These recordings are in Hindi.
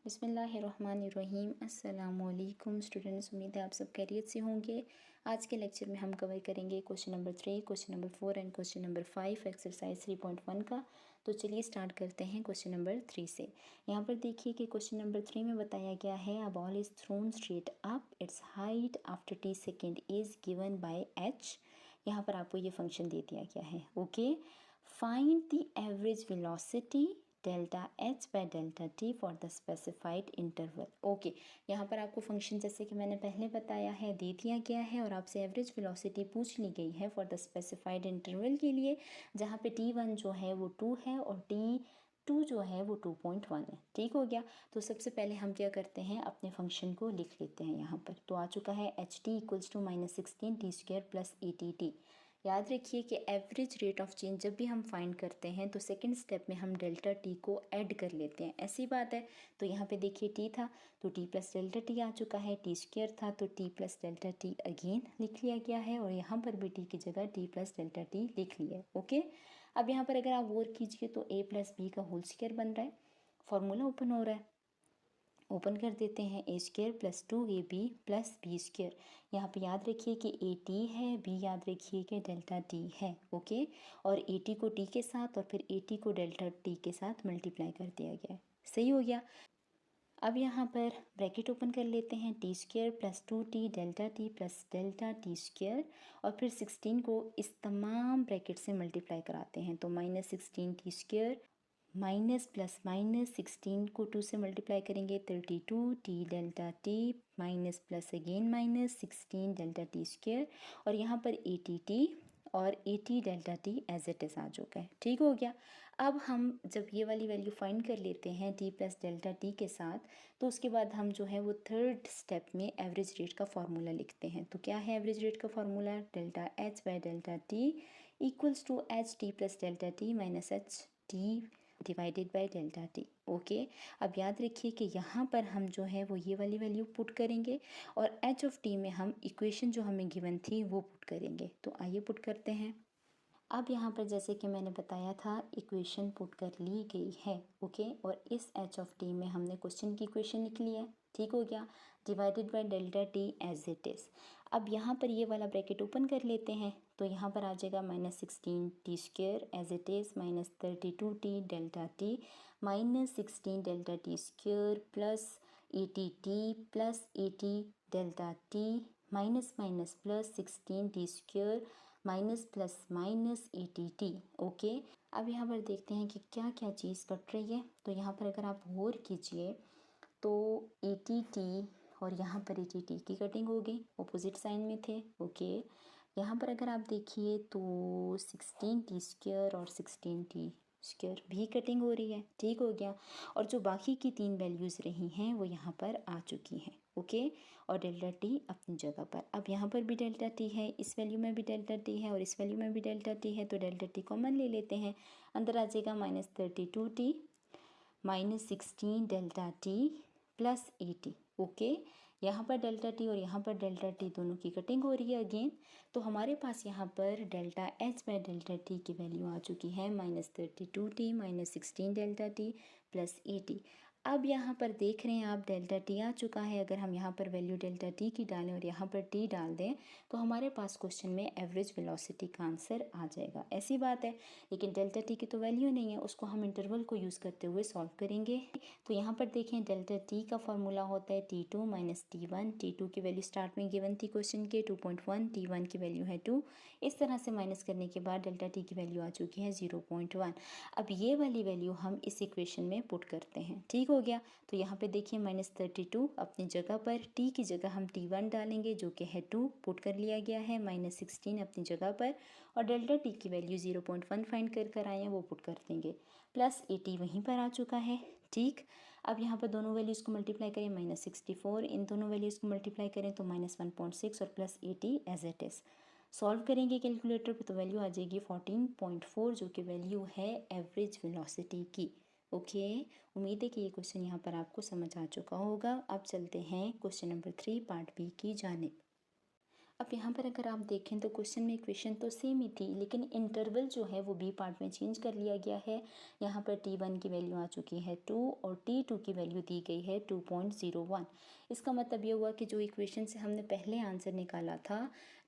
बिस्मिल्लाहिर्रहमानिर्रहीम। अस्सलामुअलैकुम स्टूडेंट्स, उम्मीद है आप सब खैरियत से होंगे। आज के लेक्चर में हम कवर करेंगे question number 3, question number 4 and question number 5 exercise 3.1 का। तो चलिए स्टार्ट करते हैं क्वेश्चन नंबर 3 से। यहाँ पर देखिए कि क्वेश्चन नंबर 3 में बताया गया है a ball is throne straight up, it's height after t second is given by h। यहाँ पर आपको ये फंक्शन दे दिया गया है। Okay, find the average velocity delta H by delta T for the specified interval. Okay, यहाँ पर आपको फंक्शन जैसे कि मैंने पहले बताया है दे दिया गया है और आपसे एवरेज वेलोसिटी पूछ ली गई है फॉर द स्पेसिफाइड इंटरवल के लिए, जहाँ पे t1 जो है वो 2 है और t2 जो है वो 2.1 है। ठीक हो गया। तो सबसे पहले हम क्या करते हैं, अपने फंक्शन को लिख लेते हैं। यहाँ पर तो आ चुका है H T equals to -16 T square plus ATT। याद रखिए कि एवरेज रेट ऑफ चेंज जब भी हम फाइंड करते हैं तो सेकंड स्टेप में हम डेल्टा टी को ऐड कर लेते हैं, ऐसी बात है। तो यहाँ पे देखिए टी था तो टी प्लस डेल्टा टी आ चुका है, टी स्क्वायर था तो T plus delta T again लिख लिया गया है और यहाँ पर भी टी की जगह टी प्लस डेल्टा टी लिख लिया है। ओके, अब यहाँ पर अगर आप गौर कीजिए तो ए प्लस बी का होल स्क्वायर बन रहा है, फॉर्मूला ओपन हो रहा है। ओपन कर देते हैं A square plus 2ab plus B square. यहाँ पे याद रखिए कि ए टी है, बी याद रखिए कि डेल्टा टी है। ओके, और ए टी को टी के साथ और फिर ए टी को डेल्टा टी के साथ मल्टीप्लाई कर दिया गया है। सही हो गया। अब यहाँ पर ब्रैकेट ओपन कर लेते हैं, T square plus 2t delta T plus delta T square और फिर 16 को इस तमाम ब्रैकेट से मल्टीप्लाई कराते हैं तो -16 T square minus plus minus 16 को 2 से मल्टीप्लाई करेंगे 32 T delta T minus plus again minus 16 delta T square और यहाँ पर ATT और AT delta T as it is आ चुका है। ठीक हो गया। अब हम जब ये वाली वैल्यू फाइंड कर लेते हैं t प्लस डेल्टा टी के साथ, तो उसके बाद हम जो है वो थर्ड स्टेप में एवरेज रेट का फार्मूला लिखते हैं। तो क्या है एवरेज रेट का formula, delta H by delta T equals to H T plus delta T minus H T divided by delta T. Okay, अब याद रखिए कि यहाँ पर हम जो है वो ये वाली वैल्यू पुट करेंगे और एच ऑफ टी में हम इक्वेशन जो हमें गिवन थी वो पुट करेंगे। तो आइए पुट करते हैं। अब यहाँ पर जैसे कि मैंने बताया था इक्वेशन पुट कर ली गई है। ओके, और इस एच ऑफ टी में हमने क्वेश्चन की इक्वेशन निकली है। ठीक हो गया, divided by delta T as it is. अब यहाँ पर ये वाला ब्रैकेट ओपन कर लेते हैं तो यहाँ पर आ जाएगा -16 T square as it is minus 32 T delta T minus 16 delta T square plus ATT plus AT delta T minus minus plus 16 T square minus plus minus ATT। Okay, अब यहाँ पर देखते हैं कि क्या क्या चीज़ कट रही है। तो यहाँ पर अगर आप गौर कीजिए तो ATT और यहाँ पर ATT की कटिंग हो गई, ऑपोजिट साइन में थे। ओके, यहाँ पर अगर आप देखिए तो 16 टी स्क्वायर और 16 टी स्क्वायर भी कटिंग हो रही है। ठीक हो गया, और जो बाकी की 3 वैल्यूज़ रही हैं वो यहाँ पर आ चुकी हैं। ओके, और डेल्टा टी अपनी जगह पर। अब यहाँ पर भी डेल्टा टी है, इस वैल्यू में भी डेल्टा टी है और इस वैल्यू में भी डेल्टा टी है, तो डेल्टा टी कॉमन ले लेते हैं। अंदर आ जाएगा -32 T minus 16 delta T plus AT। Okay, यहाँ पर डेल्टा टी और यहाँ पर डेल्टा टी दोनों की कटिंग हो रही है अगेन। तो हमारे पास यहाँ पर delta H by delta T की वैल्यू आ चुकी है -32 T minus 16 delta T plus AT। अब यहाँ पर देख रहे हैं आप डेल्टा टी आ चुका है। अगर हम यहाँ पर वैल्यू डेल्टा टी की डालें और यहाँ पर टी डाल दें तो हमारे पास क्वेश्चन में एवरेज वेलोसिटी का आंसर आ जाएगा, ऐसी बात है। लेकिन डेल्टा टी की तो वैल्यू नहीं है, उसको हम इंटरवल को यूज़ करते हुए सॉल्व करेंगे। तो यहाँ पर देखें डेल्टा टी का फॉर्मूला होता है T2 माइनस T1। T2 की वैल्यू स्टार्ट में गिवन थी क्वेश्चन के 2.1, T1 की वैल्यू है 2। इस तरह से माइनस करने के बाद डेल्टा टी की वैल्यू आ चुकी है 0.1। अब ये वाली वैल्यू हम इस इक्वेशन में पुट करते हैं। ठीक हो गया, तो यहाँ पे देखिए -32 अपनी जगह पर, टी की जगह हम T1 डालेंगे जो कि है 2, पुट कर लिया गया है, -16 अपनी जगह पर और डेल्टा टी की वैल्यू 0.1 फाइंड कर आए हैं वो पुट कर देंगे, प्लस AT वहीं पर आ चुका है। ठीक, अब यहाँ पर दोनों वैल्यूज़ को मल्टीप्लाई करें -64, इन दोनों वैल्यूज़ को मल्टीप्लाई करें तो -1.6 और plus AT as it is. Solve करेंगे कैलकुलेटर पे तो वैल्यू आ जाएगी 14.4 जो कि वैल्यू है एवरेज वेलोसिटी की। ओके, उम्मीद है कि ये क्वेश्चन यहाँ पर आपको समझ आ चुका होगा। अब चलते हैं क्वेश्चन नंबर 3 पार्ट बी की जानिब। अब यहाँ पर अगर आप देखें तो क्वेश्चन में इक्वेशन तो सेम ही थी, लेकिन इंटरवल जो है वो बी पार्ट में चेंज कर लिया गया है। यहाँ पर T1 की वैल्यू आ चुकी है 2 और T2 की वैल्यू दी गई है 2.01। इसका मतलब ये हुआ कि जो इक्वेशन से हमने पहले आंसर निकाला था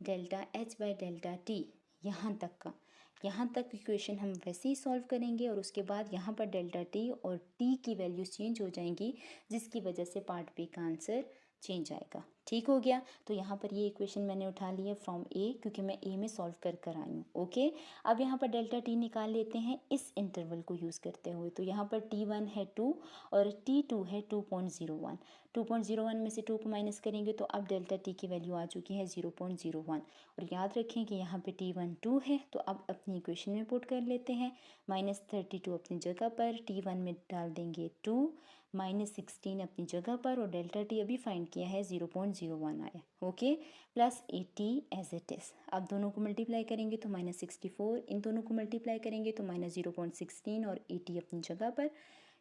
delta H by delta T, यहाँ तक इक्वेशन हम वैसे ही सॉल्व करेंगे और उसके बाद यहाँ पर डेल्टा टी और टी की वैल्यूज़ चेंज हो जाएंगी, जिसकी वजह से पार्ट बी का आंसर चेंज आएगा। ठीक हो गया। तो यहाँ पर ये इक्वेशन मैंने उठा ली है फ्रॉम ए, क्योंकि मैं ए में सॉल्व कर आई हूँ। ओके, अब यहाँ पर डेल्टा टी निकाल लेते हैं इस इंटरवल को यूज़ करते हुए। तो यहाँ पर T1 है 2 और T2 है 2.01। 2.01 में से 2 को माइनस करेंगे तो अब डेल्टा टी की वैल्यू आ चुकी है 0.01। और याद रखें कि यहाँ पे T1 2 है, तो अब अपनी इक्वेशन में पुट कर लेते हैं। -32 अपनी जगह पर, T1 में डाल देंगे 2, -16 अपनी जगह पर, और डेल्टा टी अभी फाइंड किया है 0.01 आया। Okay, plus 80 as it is. अब दोनों को मल्टीप्लाई करेंगे तो -64, इन दोनों को मल्टीप्लाई करेंगे तो -0.16 और 80 अपनी जगह पर।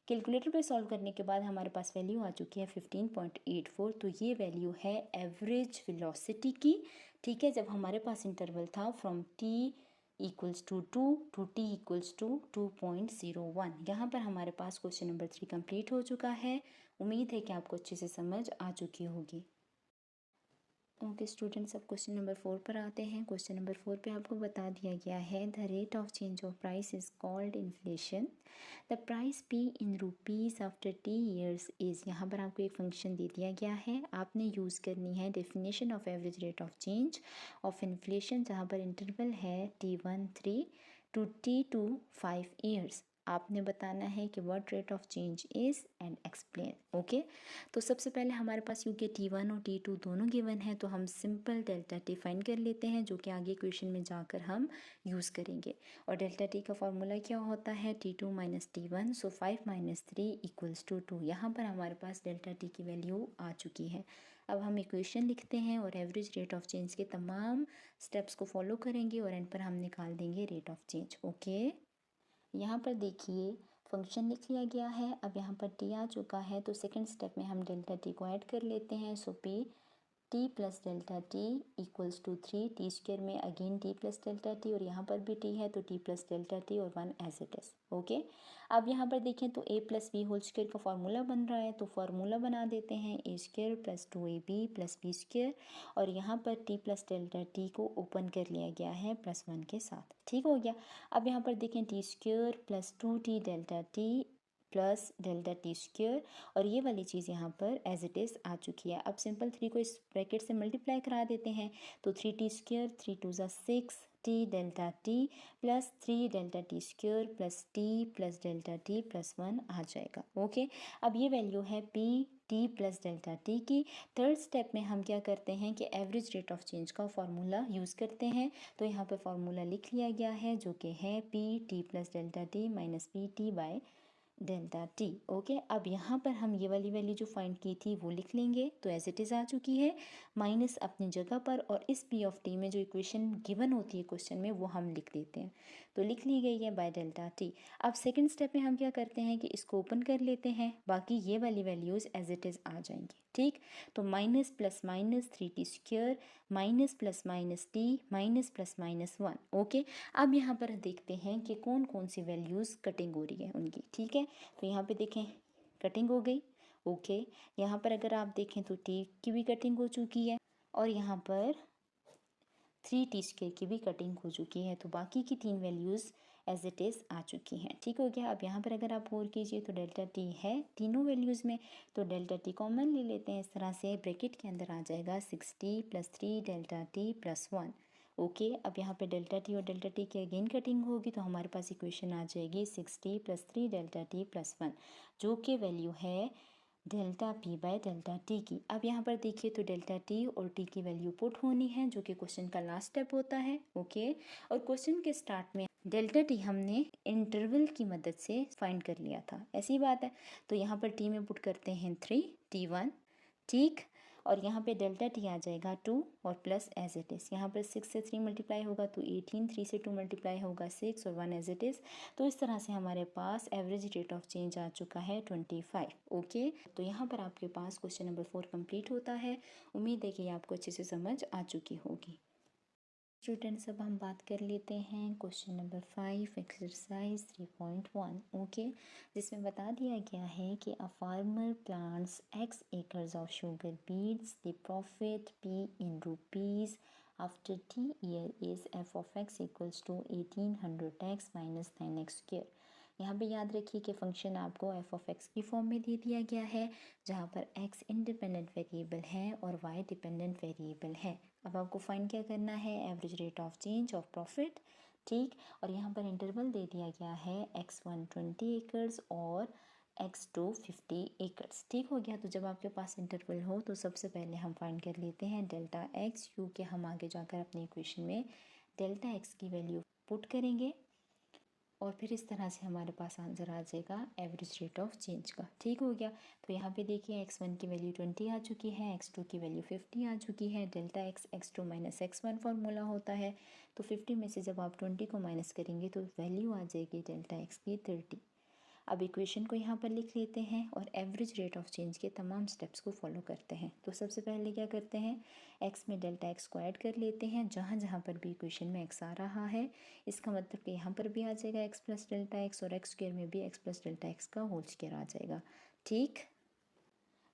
कैलकुलेटर पे सॉल्व करने के बाद हमारे पास वैल्यू आ चुकी है 15.84। तो ये वैल्यू है एवरेज वेलोसिटी की। ठीक है, जब हमारे पास इंटरवल था from t equals to 2 to t equals to 2.01। यहाँ पर हमारे पास क्वेश्चन नंबर 3 कंप्लीट हो चुका है। उम्मीद है कि आपको अच्छे से समझ आ चुकी होगी। ओके स्टूडेंट्स, अब क्वेश्चन नंबर 4 पर आते हैं। क्वेश्चन नंबर 4 पे आपको बता दिया गया है the rate of change of price is called inflation. The price P in rupees after T years is. यहाँ पर आपको एक फंक्शन दे दिया गया है, आपने यूज़ करनी है definition of average rate of change of inflation, जहाँ पर इंटरवल है T1 3 टू T2 5 ईयर्स। आपने बताना है कि what rate of change is and explain. Okay, तो सबसे पहले हमारे पास क्योंकि T1 और T2 दोनों गिवन है, तो हम सिंपल डेल्टा टी फाइंड कर लेते हैं, जो कि आगे इक्वेशन में जाकर हम यूज़ करेंगे। और डेल्टा टी का फॉर्मूला क्या होता है T2 minus T1, so 5 minus 3 equals to 2। यहाँ पर हमारे पास डेल्टा टी की वैल्यू आ चुकी है। अब हम इक्वेशन लिखते हैं और एवरेज रेट ऑफ चेंज के तमाम स्टेप्स को फॉलो करेंगे और एंड पर हम निकाल देंगे रेट ऑफ चेंज। ओके, यहाँ पर देखिए फंक्शन लिख लिया गया है। अब यहाँ पर टी आ चुका है, तो सेकंड स्टेप में हम डेल्टा टी को ऐड कर लेते हैं। So P T plus delta T equals to 3, T square में again T plus delta T, और यहाँ पर भी टी है तो टी प्लस डेल्टा टी और 1 एज इट इज़। ओके, अब यहाँ पर देखें तो A plus B whole square का फार्मूला बन रहा है, तो फार्मूला बना देते हैं A square plus 2ab plus B square, और यहाँ पर टी प्लस डेल्टा टी को ओपन कर लिया गया है +1 के साथ। ठीक हो गया। अब यहाँ पर देखें T square plus 2t delta T plus delta T square, और ये वाली चीज़ यहाँ पर एज इट इज़ आ चुकी है। अब सिंपल 3 को इस ब्रैकेट से मल्टीप्लाई करा देते हैं, तो 3t स्क्वायर 3 2 ज़ा 6 T delta T plus 3 delta T square plus T plus delta T plus 1 आ जाएगा। ओके, अब ये वैल्यू है P T plus delta T की। थर्ड स्टेप में हम क्या करते हैं कि एवरेज रेट ऑफ चेंज का फार्मूला यूज़ करते हैं। तो यहाँ पर फार्मूला लिख लिया गया है, जो कि है P T plus delta T minus P T bye delta T. Okay, अब यहाँ पर हम ये वाली वैल्यू जो फाइंड की थी वो लिख लेंगे, तो एज इट इज़ आ चुकी है, माइनस अपनी जगह पर, और इस पी ऑफ टी में जो इक्वेशन गिवन होती है क्वेश्चन में वो हम लिख देते हैं, तो लिख ली गई है बाय डेल्टा टी। अब सेकंड स्टेप में हम क्या करते हैं कि इसको ओपन कर लेते हैं, बाकी ये वाली वैल्यूज़ एज इट इज़ आ जाएंगी। ठीक, तो minus plus minus 3t square minus plus minus T minus plus minus 1। Okay, अब यहाँ पर देखते हैं कि कौन कौन सी वैल्यूज़ कटिंग हो रही है उनकी। ठीक है, तो यहाँ पे देखें कटिंग हो गई। ओके, यहाँ पर अगर आप देखें तो टी की भी कटिंग हो चुकी है, और यहाँ पर 3t स्क्वायर की भी कटिंग हो चुकी है, तो बाकी की 3 वैल्यूज़ एज इट इज़ आ चुकी हैं। ठीक हो गया। अब यहाँ पर अगर आप गौर कीजिए तो डेल्टा टी है तीनों वैल्यूज़ में, तो डेल्टा टी कॉमन ले लेते हैं। इस तरह से ब्रैकेट के अंदर आ जाएगा 6t plus 3 delta T plus 1। Okay, अब यहाँ पे डेल्टा टी और डेल्टा टी की अगेन कटिंग होगी, तो हमारे पास इक्वेशन आ जाएगी 6t plus 3 delta T plus 1, जो कि वैल्यू है delta P bye delta T की। अब यहाँ पर देखिए तो डेल्टा टी और टी की वैल्यू पुट होनी है, जो कि क्वेश्चन का लास्ट स्टेप होता है। ओके, और क्वेश्चन के स्टार्ट में डेल्टा टी हमने इंटरवल की मदद से फाइंड कर लिया था, ऐसी बात है। तो यहाँ पर टी में पुट करते हैं 3 T1। ठीक, और यहाँ पे डेल्टा टी आ जाएगा 2 और प्लस एज इट इज़। यहाँ पर 6 से 3 मल्टीप्लाई होगा तो 18, 3 से 2 मल्टीप्लाई होगा 6 और 1 एज इट इज़। तो इस तरह से हमारे पास एवरेज रेट ऑफ चेंज आ चुका है 25। ओके, तो यहाँ पर आपके पास क्वेश्चन नंबर 4 कंप्लीट होता है। उम्मीद है कि आपको अच्छे से समझ आ चुकी होगी। स्टूडेंट्स, अब हम बात कर लेते हैं क्वेश्चन नंबर 5 एक्सरसाइज 3.1। ओके, जिसमें बता दिया गया है कि a farmer plants x acres of sugar beets the profit p in rupees after t year is f of x equals to 1800x minus 9x square। यहाँ पे याद रखिए कि फंक्शन आपको f ऑफ x की फॉर्म में दे दिया गया है, जहाँ पर x इंडिपेंडेंट वेरिएबल है और y डिपेंडेंट वेरिएबल है। अब आपको फाइंड क्या करना है, average rate of change of profit. ठीक, और यहाँ पर इंटरवल दे दिया गया है x1 20 एकर्स और x2 50 एकर्स। ठीक हो गया। तो जब आपके पास इंटरवल हो तो सबसे पहले हम फाइंड कर लेते हैं डेल्टा x, क्योंकि हम आगे जाकर अपने इक्वेशन में डेल्टा x की वैल्यू पुट करेंगे और फिर इस तरह से हमारे पास आंसर आ जाएगा एवरेज रेट ऑफ चेंज का। ठीक हो गया। तो यहाँ पे देखिए x1 की वैल्यू 20 आ चुकी है, x2 की वैल्यू 50 आ चुकी है। Delta x x2 minus x1 formula होता है, तो 50 में से जब आप 20 को माइनस करेंगे तो वैल्यू आ जाएगी डेल्टा x की 30। अब इक्वेशन को यहाँ पर लिख लेते हैं और एवरेज रेट ऑफ चेंज के तमाम स्टेप्स को फॉलो करते हैं। तो सबसे पहले क्या करते हैं, x में डेल्टा x को ऐड कर लेते हैं जहाँ जहाँ पर भी इक्वेशन में x आ रहा है। इसका मतलब कि यहाँ पर भी आ जाएगा x प्लस डेल्टा x और x स्क्वायर में भी x प्लस डेल्टा x का होल स्क्वायर आ जाएगा। ठीक,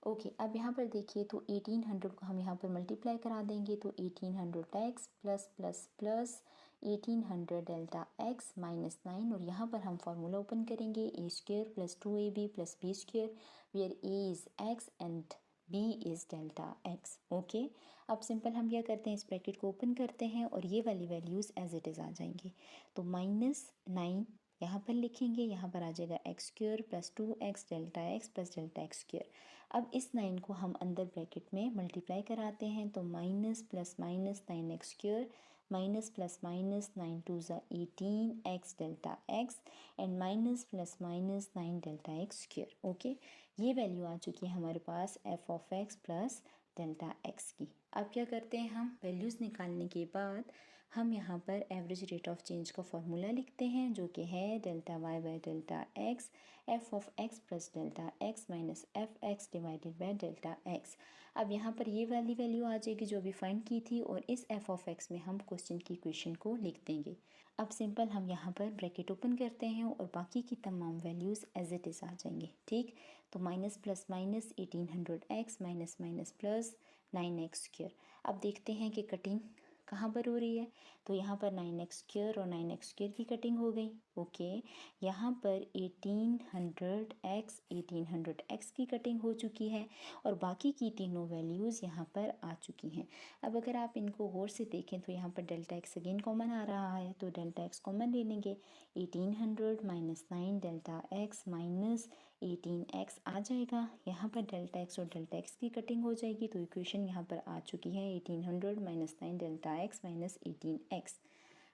ओके। अब यहाँ पर देखिए तो 1800 को हम यहाँ पर मल्टीप्लाई करा देंगे तो 1800x plus plus plus 1800 delta x minus 9, और यहाँ पर हम फार्मूला ओपन करेंगे A square plus 2ab plus B square, where a is x and b is delta x। Okay, अब सिंपल हम क्या करते हैं, इस ब्रैकेट को ओपन करते हैं और ये वाली वैल्यूज़ एज इट इज़ आ जाएंगी। तो -9 यहाँ पर लिखेंगे, यहाँ पर आ जाएगा x square plus 2x delta x plus delta x square. अब इस 9 को हम अंदर ब्रैकेट में मल्टीप्लाई कराते हैं तो minus plus minus 9x square minus plus minus 9 2 ज़ा 18x delta x and minus plus minus 9 delta x square. Okay, ये वैल्यू आ चुकी है हमारे पास f of x plus delta x की। अब क्या करते हैं, हम वैल्यूज़ निकालने के बाद हम यहाँ पर एवरेज रेट ऑफ चेंज का फॉर्मूला लिखते हैं, जो कि है delta y by delta x f of x plus delta x minus F x divided by delta x। अब यहाँ पर ये वाली वैल्यू आ जाएगी जो अभी फाइंड की थी, और इस f ऑफ x में हम क्वेश्चन की इक्वेशन को लिख देंगे। अब सिंपल हम यहाँ पर ब्रैकेट ओपन करते हैं और बाकी की तमाम वैल्यूज़ एज इट इज़ आ जाएंगे। ठीक, तो minus plus minus 1800x minus minus plus 9x square. अब देखते हैं कि कटिंग कहाँ पर हो रही है, तो यहाँ पर 9x स्क्वेयर और 9x स्क्वेयर की कटिंग हो गई। ओके, यहाँ पर 1800x की कटिंग हो चुकी है और बाकी की तीनों वैल्यूज़ यहाँ पर आ चुकी हैं। अब अगर आप इनको गौर से देखें तो यहाँ पर डेल्टा x अगेन कॉमन आ रहा है, तो डेल्टा x कॉमन ले लेंगे। 1800 minus 9 delta x minus 18x आ जाएगा। यहाँ पर डेल्टा x और डेल्टा x की कटिंग हो जाएगी, तो इक्वेशन यहाँ पर आ चुकी है 1800 minus 9 delta x minus 18x।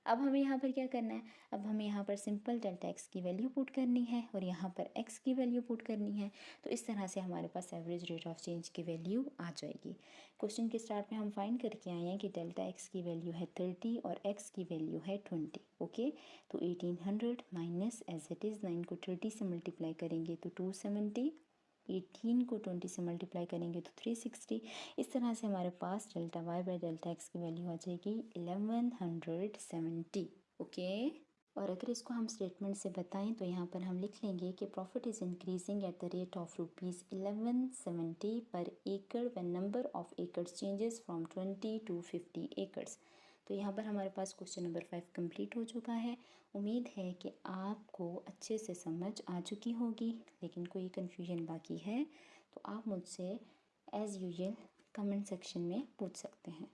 अब हमें यहाँ पर क्या करना है, अब हमें यहाँ पर सिंपल डेल्टा x की वैल्यू पुट करनी है और यहाँ पर x की वैल्यू पुट करनी है। तो इस तरह से हमारे पास एवरेज रेट ऑफ चेंज की वैल्यू आ जाएगी। क्वेश्चन के स्टार्ट में हम फाइंड करके आए हैं कि डेल्टा x की वैल्यू है 30 और x की वैल्यू है 20। ओके, तो 1800 माइनस एज इट इज़ 9 को 30 से मल्टीप्लाई करेंगे तो 270, 18 को 20 से मल्टीप्लाई करेंगे तो 360। इस तरह से हमारे पास delta y by delta x की वैल्यू आ जाएगी 1170। ओके, और अगर इसको हम स्टेटमेंट से बताएं तो यहाँ पर हम लिख लेंगे कि profit is increasing at the rate of ₹1170 पर एकड़ व्हेन नंबर ऑफ एकड़ चेंजेस फ्रॉम 20 to 50 एकड़्स। तो यहाँ पर हमारे पास क्वेश्चन नंबर 5 कंप्लीट हो चुका है। उम्मीद है कि आपको अच्छे से समझ आ चुकी होगी, लेकिन कोई कन्फ्यूजन बाकी है तो आप मुझसे एज़ यूजुअल कमेंट सेक्शन में पूछ सकते हैं।